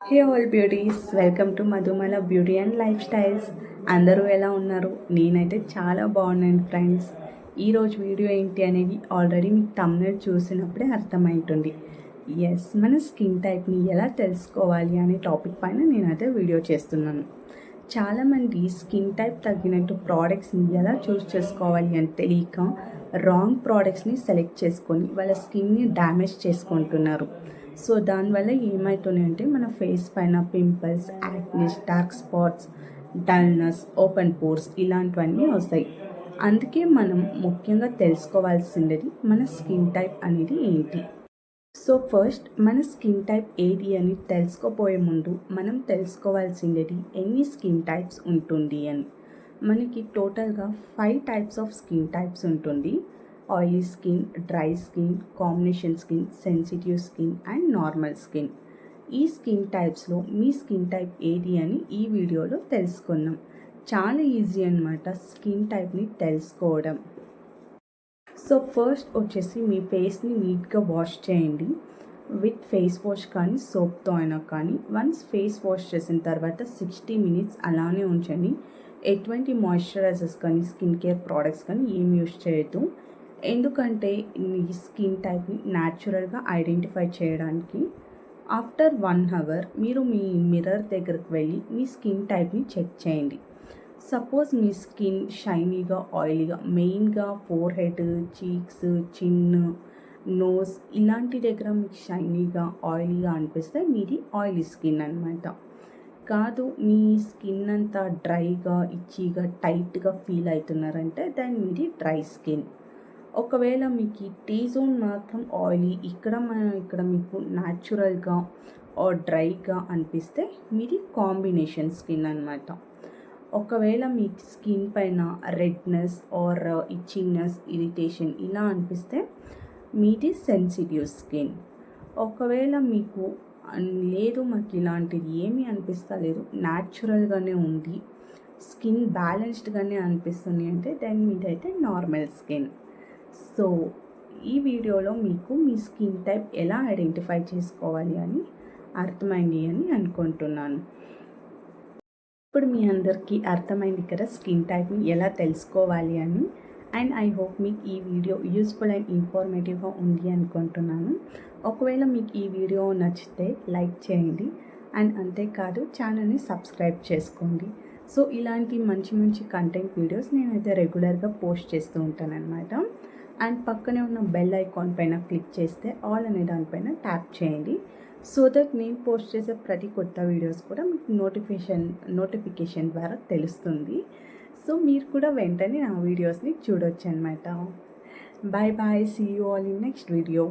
Hey all beauties, welcome to Madhumala beauty and lifestyles. అందరూ ఎలా ఉన్నారు? నేనైతే చాలా బాగున్నాను ఫ్రెండ్స్. ఈరోజు వీడియో ఏంటి అనేది ఆల్రెడీ మీకు తమ్ముడు చూసినప్పుడే అర్థమవుతుంది. ఎస్, మన స్కిన్ టైప్ని ఎలా తెలుసుకోవాలి అనే టాపిక్ పైన నేనైతే వీడియో చేస్తున్నాను. చాలామంది స్కిన్ టైప్ తగ్గినట్టు ప్రోడక్ట్స్ని ఎలా చూస్ చేసుకోవాలి అని తెలియక రాంగ్ ప్రోడక్ట్స్ని సెలెక్ట్ చేసుకొని వాళ్ళ స్కిన్ని డ్యామేజ్ చేసుకుంటున్నారు. సో దానివల్ల ఏమవుతున్నాయి అంటే మన ఫేస్ పైన pimples, యాక్నెస్, dark spots, dullness, open pores ఇలాంటివన్నీ వస్తాయి. అందుకే మనం ముఖ్యంగా తెలుసుకోవాల్సింది మన స్కిన్ టైప్ అనేది ఏంటి. సో ఫస్ట్ మన స్కిన్ టైప్ ఏది అని తెలుసుకోపోయే ముందు మనం తెలుసుకోవాల్సింది ఎన్ని స్కిన్ టైప్స్ ఉంటుంది అని. మనకి టోటల్గా 5 టైప్స్ ఆఫ్ స్కిన్ టైప్స్ ఉంటుంది. Oily skin, dry skin, combination skin, sensitive skin and normal skin. ఈ స్కిన్ టైప్స్లో మీ స్కిన్ టైప్ ఏది అని ఈ వీడియోలో తెలుసుకుందాం. చాలా ఈజీ అన్నమాట స్కిన్ టైప్ని తెలుసుకోవడం. సో ఫస్ట్ వచ్చేసి మీ ఫేస్ని నీట్గా వాష్ చేయండి విత్ ఫేస్ వాష్ కానీ సోప్తో అయినా కానీ. వన్స్ ఫేస్ వాష్ చేసిన తర్వాత 60 మినిట్స్ అలానే ఉంచండి. ఎటువంటి మాయిశ్చరైజర్స్ కానీ స్కిన్ కేర్ ప్రోడక్ట్స్ కానీ ఏం యూస్ చేయొద్దు. ఎందుకంటే మీ స్కిన్ టైప్ని న్యాచురల్గా ఐడెంటిఫై చేయడానికి ఆఫ్టర్ 1 అవర్ మీరు మీ మిర్రర్ దగ్గరకు వెళ్ళి మీ స్కిన్ టైప్ని చెక్ చేయండి. సపోజ్ మీ స్కిన్ షైనీగా, ఆయిలీగా, మెయిన్గా ఫోర్ హెడ్, చీక్స్, చిన్, నోస్ ఇలాంటి దగ్గర మీకు షైనీగా, ఆయిలీగా అనిపిస్తే మీది ఆయిలీ స్కిన్ అనమాట. కాదు మీ స్కిన్ అంతా డ్రైగా, ఇచ్చీగా, టైట్గా ఫీల్ అవుతున్నారంటే దాని మీది డ్రై స్కిన్. ఒకవేళ మీకు టీ జోన్ మాత్రం ఆయిలీ, ఇక్కడ మీకు న్యాచురల్గా ఆర్ డ్రైగా అనిపిస్తే మీది కాంబినేషన్ స్కిన్ అనమాట. ఒకవేళ మీ స్కిన్ పైన రెడ్నెస్ ఆర్ ఇచ్చింగ్నెస్, ఇరిటేషన్ ఇలా అనిపిస్తే మీది సెన్సిటివ్ స్కిన్. ఒకవేళ మీకు లేదు మాకు ఇలాంటిది ఏమీ అనిపిస్తలేదు, న్యాచురల్గానే ఉంది, స్కిన్ బ్యాలెన్స్డ్గానే అనిపిస్తుంది అంటే దాని మీద అయితే నార్మల్ స్కిన్. సో ఈ వీడియోలో మీకు మీ స్కిన్ టైప్ ఎలా ఐడెంటిఫై చేసుకోవాలి అని అర్థమైంది అని అనుకుంటున్నాను. ఇప్పుడు మీ అందరికీ అర్థమైంది కదా స్కిన్ టైప్ని ఎలా తెలుసుకోవాలి అని. అండ్ ఐ హోప్ మీకు ఈ వీడియో యూస్ఫుల్ అండ్ ఇన్ఫర్మేటివ్గా ఉంది అనుకుంటున్నాను. ఒకవేళ మీకు ఈ వీడియో నచ్చితే లైక్ చేయండి అండ్ అంతేకాదు ఛానల్ని సబ్స్క్రైబ్ చేసుకోండి. సో ఇలాంటి మంచి మంచి కంటెంట్ వీడియోస్ నేనైతే రెగ్యులర్గా పోస్ట్ చేస్తూ ఉంటాను అనమాట. అండ్ పక్కనే ఉన్న బెల్ ఐకాన్ పైన క్లిక్ చేస్తే ఆల్ అనే దానిపైన ట్యాప్ చేయండి. సో దట్ నేను పోస్ట్ చేసే ప్రతి కొత్త వీడియోస్ కూడా మీకు నోటిఫికేషన్ ద్వారా తెలుస్తుంది. సో మీరు కూడా వెంటనే నా వీడియోస్ని చూడొచ్చు అనమాట. Bye bye, see you all in next video.